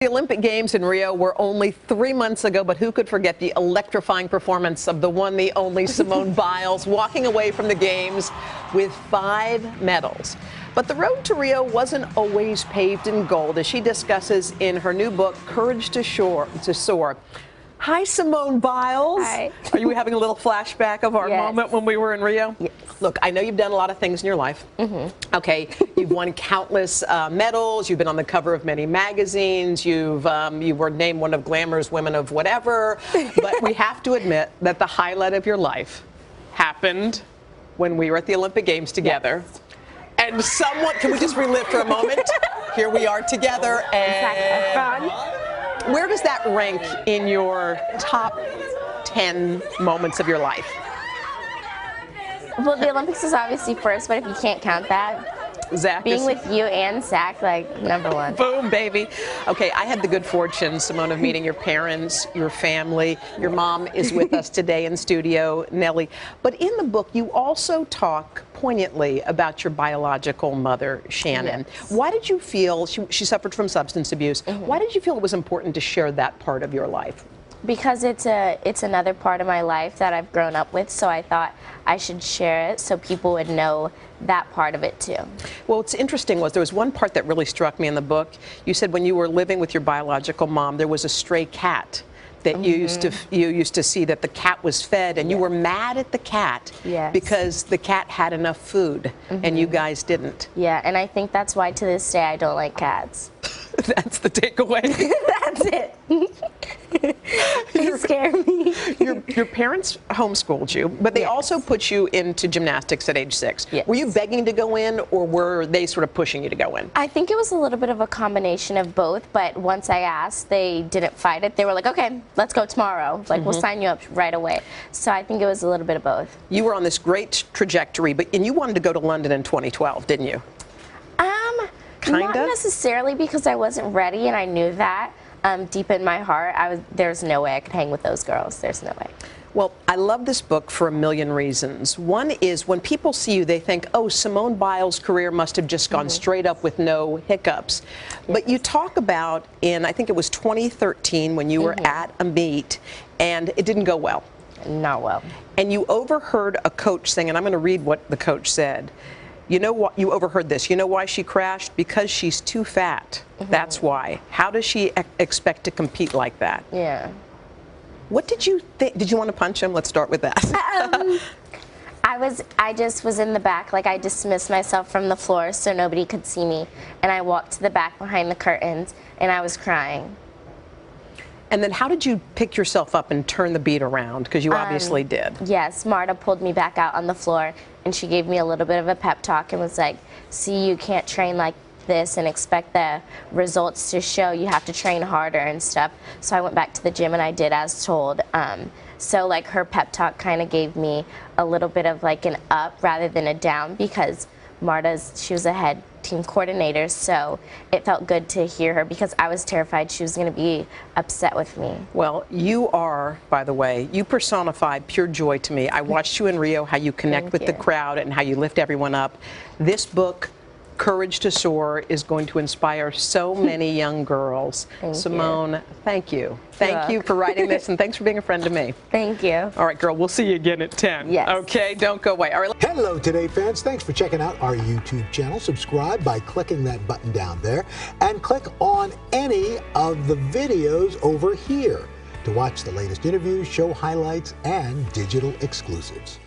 The Olympic Games in Rio were only 3 months ago, but who could forget the electrifying performance of the one, the only Simone Biles, walking away from the Games with 5 medals. But the road to Rio wasn't always paved in gold, as she discusses in her new book, Courage to Soar. Hi, Simone Biles. Hi. Are you having a little flashback of our Yes. moment when we were in Rio? Yes. Look, I know you've done a lot of things in your life. Okay, you've won countless medals. You've been on the cover of many magazines. You were named one of Glamour's Women of Whatever. But we have to admit that the highlight of your life happened when we were at the Olympic Games together. Yes. And someone, can we just relive for a moment? Here we are together, and Efron. where does that rank in your top 10 moments of your life? Well, the Olympics is obviously first, but if you can't count that, Zach being is, with you and Zach, like, #1. boom, baby. Okay, I had the good fortune, Simone, of meeting your parents, your family. Your mom is with us today in studio, Nellie. But in the book, you also talk poignantly about your biological mother, Shannon. Yes. Why did you feel, she suffered from substance abuse, why did you feel it was important to share that part of your life? Because it's another part of my life that I've grown up with, so I thought I should share it so people would know that part of it too. Well, what's interesting was there was one part that really struck me in the book. You said when you were living with your biological mom, there was a stray cat that you used to see, that the cat was fed, and you were mad at the cat because the cat had enough food and you guys didn't. Yeah, and I think that's why to this day I don't like cats. That's the takeaway. That's it. They scare me. Your parents homeschooled you, but they also put you into gymnastics at age 6. Yes. Were you begging to go in, or were they sort of pushing you to go in? I think it was a little bit of a combination of both, but once I asked, they didn't fight it. They were like, okay, let's go tomorrow. Like, we'll sign you up right away. So I think it was a little bit of both. You were on this trajectory, and you wanted to go to London in 2012, didn't you? Not necessarily, because I wasn't ready, and I knew that deep in my heart. There's no way I could hang with those girls. There's no way. Well, I love this book for a million reasons. One is when people see you, they think, oh, Simone Biles' career must have just gone straight up with no hiccups. But you talk about I think it was 2013, when you were at a meet, and it didn't go well. Not well. And you overheard a coach saying, and I'm going to read what the coach said. You know what? You overheard this. You know why she crashed? Because she's too fat. That's why. How does she expect to compete like that? Yeah. What did you think? Did you want to punch him? Let's start with that. I just was in the back, like I dismissed myself from the floor so nobody could see me. And I walked to the back behind the curtains, and I was crying. And then how did you pick yourself up and turn the beat around? Because you obviously did. Yes, Marta pulled me back out on the floor, and she gave me a little bit of a pep talk and was like, see, you can't train like this and expect the results to show. You have to train harder and stuff. So I went back to the gym and I did as told. So like her pep talk kind of gave me a little bit of like an up rather than a down, because she was a head team coordinator, so it felt good to hear her, because I was terrified she was going to be upset with me. Well, you are, by the way, you personify pure joy to me. I watched you in Rio, how you connect with the crowd and how you lift everyone up. This book, Courage to Soar, is going to inspire so many young girls. Simone, thank you. Thank you for writing this, and thanks for being a friend to me. Thank you. All right, girl, we'll see you again at 10. Yes. Okay, don't go away. All right. Hello, Today fans. Thanks for checking out our YouTube channel. Subscribe by clicking that button down there, and click on any of the videos over here to watch the latest interviews, show highlights, and digital exclusives.